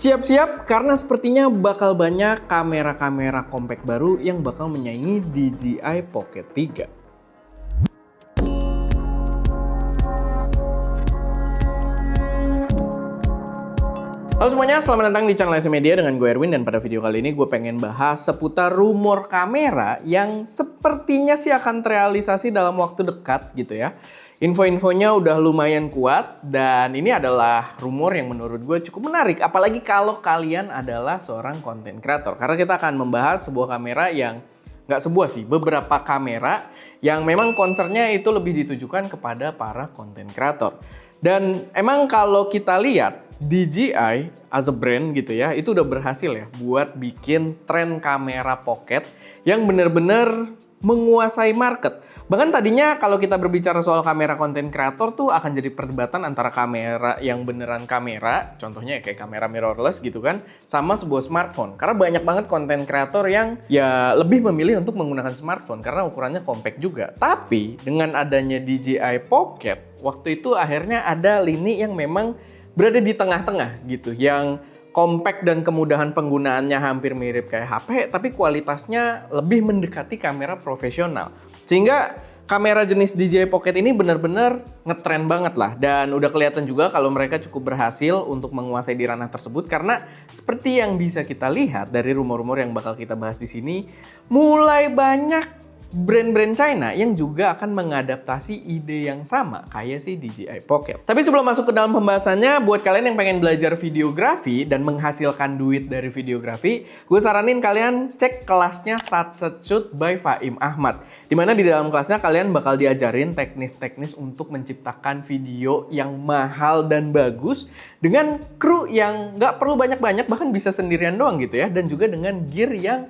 Siap-siap karena sepertinya bakal banyak kamera-kamera compact baru yang bakal menyaingi DJI Pocket 3. Halo semuanya, selamat datang di channel SM Media dengan gue Erwin, dan pada video kali ini gue pengen bahas seputar rumor kamera yang sepertinya sih akan terrealisasi dalam waktu dekat gitu ya. Info-infonya udah lumayan kuat dan ini adalah rumor yang menurut gue cukup menarik, apalagi kalau kalian adalah seorang content creator. Karena kita akan membahas sebuah kamera yang nggak sebuah sih, beberapa kamera yang memang concernnya itu lebih ditujukan kepada para content creator. Dan emang kalau kita lihat DJI as a brand gitu ya, itu udah berhasil ya buat bikin tren kamera pocket yang bener-bener menguasai market. Bahkan tadinya kalau kita berbicara soal kamera content creator tuh akan jadi perdebatan antara kamera yang beneran kamera, contohnya kayak kamera mirrorless gitu kan, sama sebuah smartphone. Karena banyak banget content creator yang ya lebih memilih untuk menggunakan smartphone karena ukurannya compact juga. Tapi dengan adanya DJI Pocket, waktu itu akhirnya ada lini yang memang berada di tengah-tengah gitu, yang compact dan kemudahan penggunaannya hampir mirip kayak HP, tapi kualitasnya lebih mendekati kamera profesional. Sehingga kamera jenis DJI Pocket ini benar-benar ngetren banget lah. Dan udah kelihatan juga kalau mereka cukup berhasil untuk menguasai di ranah tersebut. Karena seperti yang bisa kita lihat dari rumor-rumor yang bakal kita bahas di sini, mulai banyak brand-brand China yang juga akan mengadaptasi ide yang sama kayak si DJI Pocket. Tapi sebelum masuk ke dalam pembahasannya, buat kalian yang pengen belajar videografi dan menghasilkan duit dari videografi, gue saranin kalian cek kelasnya Satset Shoot by Faim Ahmad. Dimana di dalam kelasnya kalian bakal diajarin teknis-teknis untuk menciptakan video yang mahal dan bagus dengan kru yang nggak perlu banyak-banyak, bahkan bisa sendirian doang gitu ya, dan juga dengan gear yang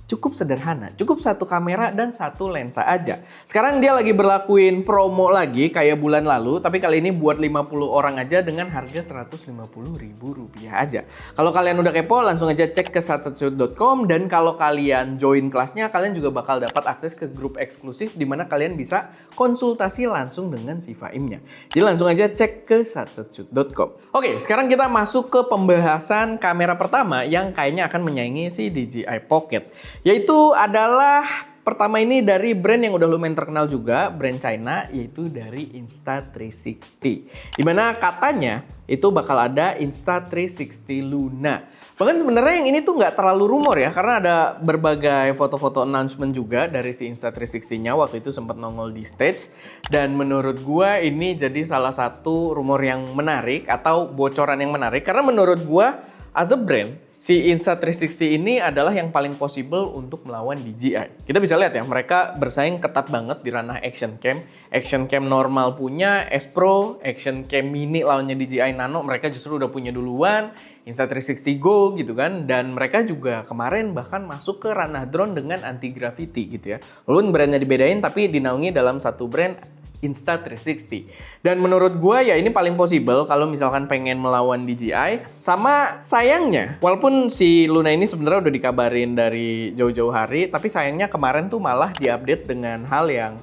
cukup sederhana, cukup satu kamera dan satu lensa aja. Sekarang dia lagi berlakuin promo lagi kayak bulan lalu, tapi kali ini buat 50 orang aja dengan harga Rp150.000 aja. Kalau kalian udah kepo, langsung aja cek ke satsetshoot.com, dan kalau kalian join kelasnya, kalian juga bakal dapat akses ke grup eksklusif di mana kalian bisa konsultasi langsung dengan si Faimnya. Jadi langsung aja cek ke satsetshoot.com. Oke, sekarang kita masuk ke pembahasan kamera pertama yang kayaknya akan menyaingi si DJI Pocket. Yaitu adalah pertama ini dari brand yang udah lumayan terkenal juga, brand China, yaitu dari Insta360. Dimana katanya itu bakal ada Insta360 Luna. Bahkan sebenarnya yang ini tuh nggak terlalu rumor ya, karena ada berbagai foto-foto announcement juga dari si Insta360-nya waktu itu sempat nongol di stage. Dan menurut gua ini jadi salah satu rumor yang menarik atau bocoran yang menarik, karena menurut gua as a brand, si Insta360 ini adalah yang paling possible untuk melawan DJI. Kita bisa lihat ya, mereka bersaing ketat banget di ranah action cam. Action cam normal punya S Pro, action cam mini lawannya DJI Nano, mereka justru udah punya duluan. Insta360 Go gitu kan, dan mereka juga kemarin bahkan masuk ke ranah drone dengan anti-gravity gitu ya. Walaupun brandnya dibedain, tapi dinaungi dalam satu brand, Insta360. Dan menurut gue ya ini paling possible kalau misalkan pengen melawan DJI. Sama sayangnya, walaupun si Luna ini sebenarnya udah dikabarin dari jauh-jauh hari, tapi sayangnya kemarin tuh malah diupdate dengan hal yang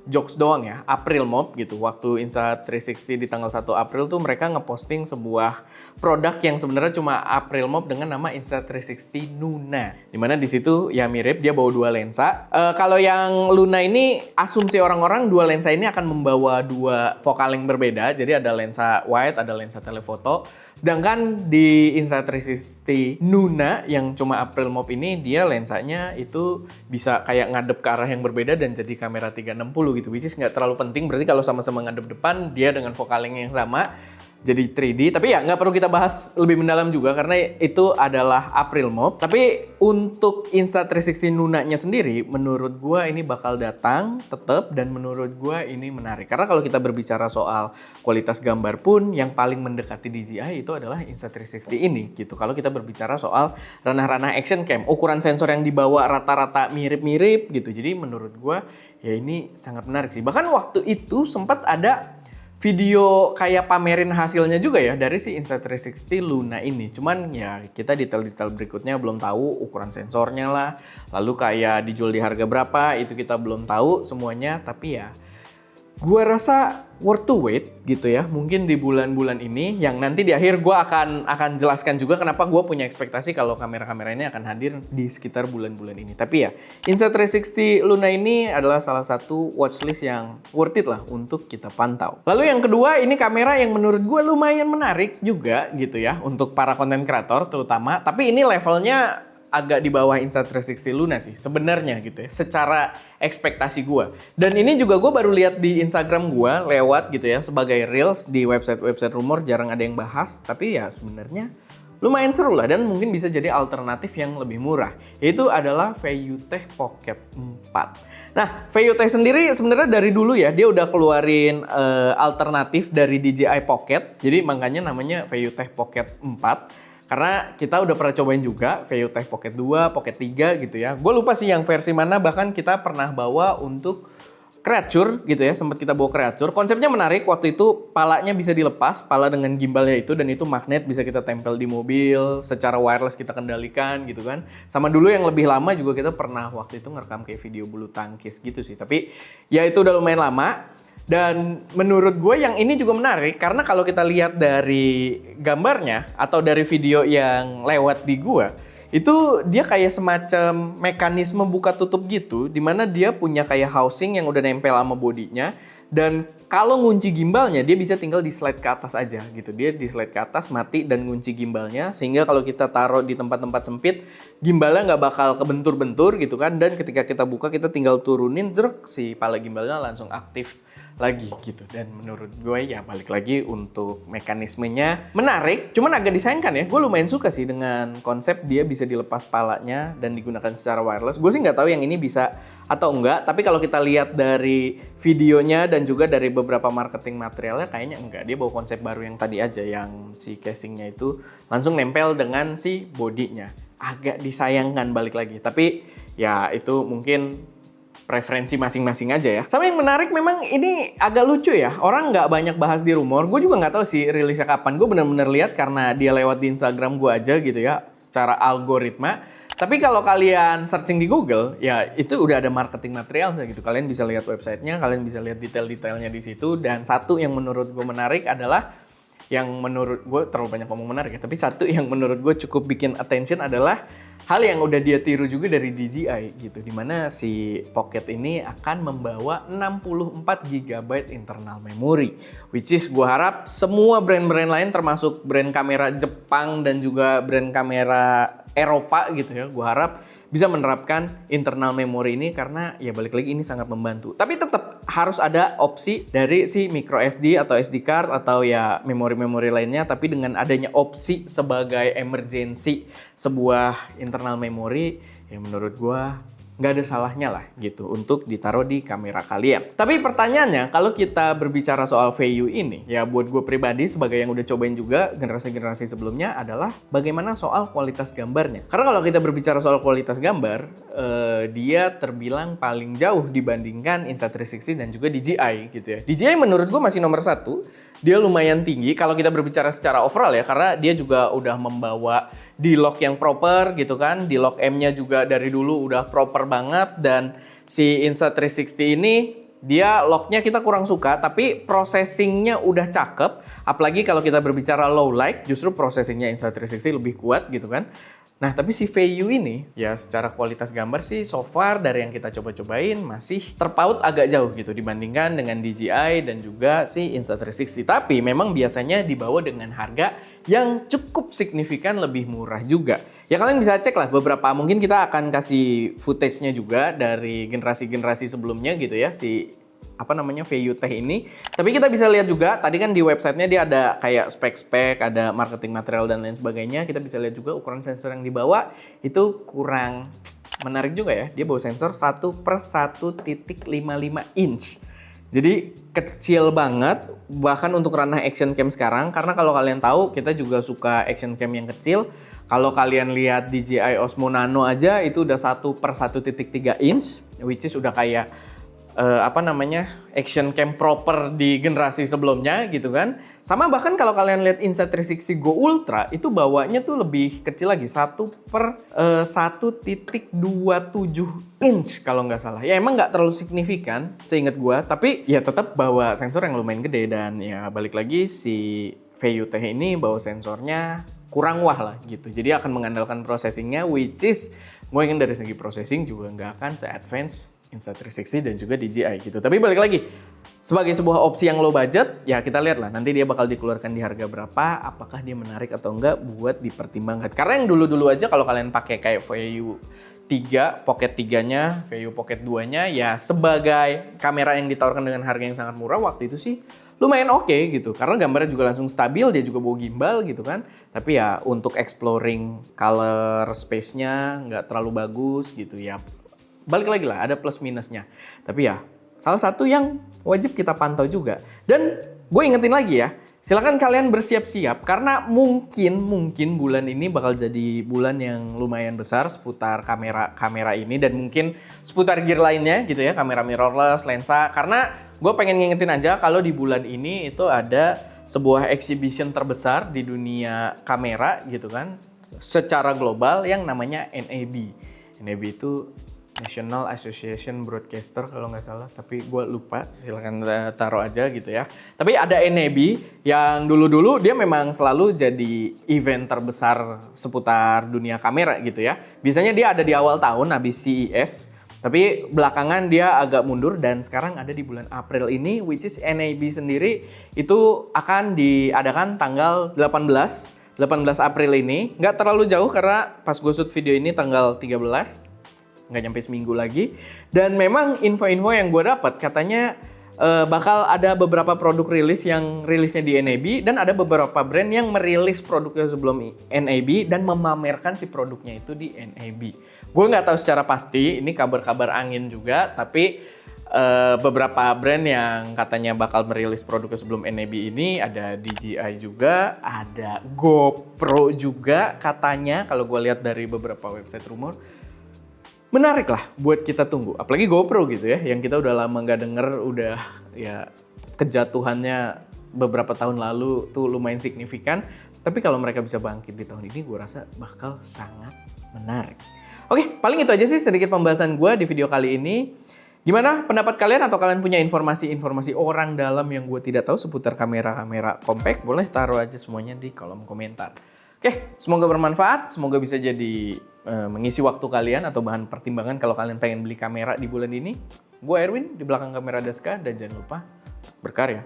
jokes doang ya, April Mop gitu. Waktu Insta360 di tanggal 1 April tuh mereka ngeposting sebuah produk yang sebenarnya cuma April Mop dengan nama Insta360 Luna. Dimana di situ ya mirip, dia bawa dua lensa. Kalau yang Luna ini asumsi orang-orang dua lensa ini akan membawa dua vokal yang berbeda. Jadi ada lensa wide, ada lensa telefoto. Sedangkan di Insta360 Luna yang cuma April Mop ini, dia lensanya itu bisa kayak ngadep ke arah yang berbeda dan jadi kamera 360 gitu, which is nggak terlalu penting. Berarti kalau sama-sama ngadep depan, dia dengan vokaling yang sama jadi 3D. Tapi ya nggak perlu kita bahas lebih mendalam juga karena itu adalah April Mop. Tapi untuk Insta360 Luna-nya sendiri, menurut gua ini bakal datang tetap, dan menurut gua ini menarik. Karena kalau kita berbicara soal kualitas gambar pun, yang paling mendekati DJI itu adalah Insta360 ini gitu. Kalau kita berbicara soal ranah-ranah action cam, ukuran sensor yang dibawa rata-rata mirip-mirip gitu. Jadi menurut gua ya ini sangat menarik sih. Bahkan waktu itu sempat ada video kayak pamerin hasilnya juga ya dari si Insta360 Luna ini. Cuman ya kita detail-detail berikutnya belum tahu, ukuran sensornya lah, lalu kayak dijual di harga berapa, itu kita belum tahu semuanya. Tapi ya Gua rasa worth to wait gitu ya, mungkin di bulan-bulan ini, yang nanti di akhir gua akan jelaskan juga kenapa gua punya ekspektasi kalau kamera-kamera ini akan hadir di sekitar bulan-bulan ini. Tapi ya, Insta360 Luna ini adalah salah satu watchlist yang worth it lah untuk kita pantau. Lalu yang kedua, ini kamera yang menurut gua lumayan menarik juga gitu ya, untuk para konten kreator terutama, tapi ini levelnya agak di bawah Insta360 Luna sih sebenarnya gitu ya, secara ekspektasi gue. Dan ini juga gue baru lihat di Instagram gue lewat gitu ya, sebagai reels di website rumor, jarang ada yang bahas, tapi ya sebenarnya lumayan seru lah dan mungkin bisa jadi alternatif yang lebih murah, yaitu adalah ViewTech Pocket 4. Nah, ViewTech sendiri sebenarnya dari dulu ya, dia udah keluarin alternatif dari DJI Pocket, jadi makanya namanya ViewTech Pocket 4. Karena kita udah pernah cobain juga ViewTech Pocket 2, Pocket 3 gitu ya. Gue lupa sih yang versi mana, bahkan kita pernah bawa untuk Creature gitu ya, sempat kita bawa Creature. Konsepnya menarik, waktu itu palanya bisa dilepas, pala dengan gimbalnya itu, dan itu magnet bisa kita tempel di mobil, secara wireless kita kendalikan gitu kan. Sama dulu yang lebih lama juga kita pernah waktu itu ngerekam kayak video bulu tangkis gitu sih. Tapi ya itu udah lumayan lama. Dan menurut gue yang ini juga menarik karena kalau kita lihat dari gambarnya atau dari video yang lewat di gue, itu dia kayak semacam mekanisme buka tutup gitu, dimana dia punya kayak housing yang udah nempel sama bodinya, dan kalau ngunci gimbalnya dia bisa tinggal di slide ke atas aja gitu. Dia di slide ke atas, mati dan ngunci gimbalnya, sehingga kalau kita taruh di tempat-tempat sempit, gimbalnya nggak bakal kebentur-bentur gitu kan, dan ketika kita buka kita tinggal turunin, jerk, si pala gimbalnya langsung aktif lagi gitu. Dan menurut gue ya balik lagi untuk mekanismenya menarik, cuman agak disayangkan ya. Gue lumayan suka sih dengan konsep dia bisa dilepas palanya dan digunakan secara wireless. Gue sih nggak tahu yang ini bisa atau enggak, tapi kalau kita lihat dari videonya dan juga dari beberapa marketing materialnya kayaknya enggak. Dia bawa konsep baru yang tadi aja, yang si casingnya itu langsung nempel dengan si bodinya. Agak disayangkan balik lagi, tapi ya itu mungkin preferensi masing-masing aja ya. Sama yang menarik memang ini agak lucu ya. Orang nggak banyak bahas di rumor. Gue juga nggak tahu sih rilisnya kapan. Gue bener-bener lihat karena dia lewat di Instagram gue aja gitu ya, secara algoritma. Tapi kalau kalian searching di Google, ya itu udah ada marketing material gitu. Kalian bisa lihat websitenya, kalian bisa lihat detail-detailnya di situ. Dan satu yang menurut gue menarik adalah, yang menurut gue terlalu banyak ngomong menarik ya, tapi satu yang menurut gue cukup bikin attention adalah hal yang udah dia tiru juga dari DJI gitu, dimana si Pocket ini akan membawa 64 GB internal memory, which is gue harap semua brand-brand lain termasuk brand kamera Jepang dan juga brand kamera Eropa gitu ya, gue harap bisa menerapkan internal memory ini karena ya balik lagi ini sangat membantu. Tapi tetap harus ada opsi dari si micro SD atau SD card atau ya memori-memori lainnya, tapi dengan adanya opsi sebagai emergency sebuah internal memory, ya menurut gua nggak ada salahnya lah gitu untuk ditaruh di kamera kalian. Tapi pertanyaannya, kalau kita berbicara soal VU ini, ya buat gue pribadi sebagai yang udah cobain juga generasi-generasi sebelumnya adalah bagaimana soal kualitas gambarnya. Karena kalau kita berbicara soal kualitas gambar, dia terbilang paling jauh dibandingkan Insta360 dan juga DJI gitu ya. DJI menurut gue masih nomor satu. Dia lumayan tinggi kalau kita berbicara secara overall ya, karena dia juga udah membawa D-Lock yang proper gitu kan. D-Lock M-nya juga dari dulu udah proper banget, dan si Insta360 ini dia locknya kita kurang suka, tapi processingnya udah cakep. Apalagi kalau kita berbicara low light, justru processingnya Insta360 lebih kuat gitu kan. Nah, tapi si VU ini ya secara kualitas gambar sih so far dari yang kita coba-cobain masih terpaut agak jauh gitu dibandingkan dengan DJI dan juga si Insta360. Tapi memang biasanya dibawa dengan harga yang cukup signifikan lebih murah juga. Ya kalian bisa cek lah beberapa, mungkin kita akan kasih footage-nya juga dari generasi-generasi sebelumnya gitu ya, si ViewTech ini. Tapi kita bisa lihat juga, tadi kan di websitenya dia ada kayak spek-spek, ada marketing material dan lain sebagainya. Kita bisa lihat juga ukuran sensor yang dibawa itu kurang menarik juga ya. Dia bawa sensor 1/1.55 inch. Jadi kecil banget, bahkan untuk ranah action cam sekarang. Karena kalau kalian tahu, kita juga suka action cam yang kecil. Kalau kalian lihat DJI Osmo Nano aja, itu udah 1/1.3 inch, which is udah kayak action cam proper di generasi sebelumnya gitu kan. Sama bahkan kalau kalian lihat Insta360 Go Ultra itu bawanya tuh lebih kecil lagi, 1/1.27 inch kalau nggak salah. Ya emang nggak terlalu signifikan seingat gua, tapi ya tetap bawa sensor yang lumayan gede. Dan ya balik lagi si VUT ini bawa sensornya kurang wah lah gitu. Jadi akan mengandalkan processingnya, which is mungkin dari segi processing juga nggak akan se-advance Insta360 dan juga DJI gitu. Tapi balik lagi, sebagai sebuah opsi yang low budget, ya kita lihat lah nanti dia bakal dikeluarkan di harga berapa, apakah dia menarik atau enggak buat dipertimbangkan. Karena yang dulu-dulu aja kalau kalian pakai kayak VU 3, Pocket 3-nya, VU Pocket 2-nya, ya sebagai kamera yang ditawarkan dengan harga yang sangat murah, waktu itu sih lumayan oke gitu. Karena gambarnya juga langsung stabil, dia juga bawa gimbal gitu kan. Tapi ya untuk exploring color space-nya nggak terlalu bagus gitu ya. Balik lagi lah, ada plus minusnya. Tapi ya, salah satu yang wajib kita pantau juga. Dan gue ingetin lagi ya, silakan kalian bersiap-siap karena mungkin bulan ini bakal jadi bulan yang lumayan besar seputar kamera ini dan mungkin seputar gear lainnya gitu ya, kamera mirrorless, lensa. Karena gue pengen ngingetin aja kalau di bulan ini itu ada sebuah exhibition terbesar di dunia kamera gitu kan, secara global yang namanya NAB. NAB itu National Association Broadcaster kalau nggak salah, tapi gue lupa, silahkan taruh aja gitu ya. Tapi ada NAB yang dulu-dulu dia memang selalu jadi event terbesar seputar dunia kamera gitu ya. Biasanya dia ada di awal tahun habis CES, tapi belakangan dia agak mundur dan sekarang ada di bulan April ini, which is NAB sendiri itu akan diadakan tanggal 18 April ini. Nggak terlalu jauh karena pas gue shoot video ini tanggal 13, nggak nyampe seminggu lagi. Dan memang info-info yang gue dapat katanya bakal ada beberapa produk rilis yang rilisnya di NAB dan ada beberapa brand yang merilis produknya sebelum NAB dan memamerkan si produknya itu di NAB. Gue nggak tahu secara pasti, ini kabar-kabar angin juga, tapi beberapa brand yang katanya bakal merilis produknya sebelum NAB ini ada DJI juga, ada GoPro juga katanya kalau gue lihat dari beberapa website rumor. Menarik lah buat kita tunggu, apalagi GoPro gitu ya, yang kita udah lama nggak denger, udah ya kejatuhannya beberapa tahun lalu tuh lumayan signifikan. Tapi kalau mereka bisa bangkit di tahun ini, gue rasa bakal sangat menarik. Oke, paling itu aja sih sedikit pembahasan gue di video kali ini. Gimana pendapat kalian atau kalian punya informasi-informasi orang dalam yang gue tidak tahu seputar kamera-kamera compact? Boleh taruh aja semuanya di kolom komentar. Oke, semoga bermanfaat, semoga bisa jadi mengisi waktu kalian atau bahan pertimbangan kalau kalian pengen beli kamera di bulan ini. Gue Erwin, di belakang kamera Daska, dan jangan lupa berkarya.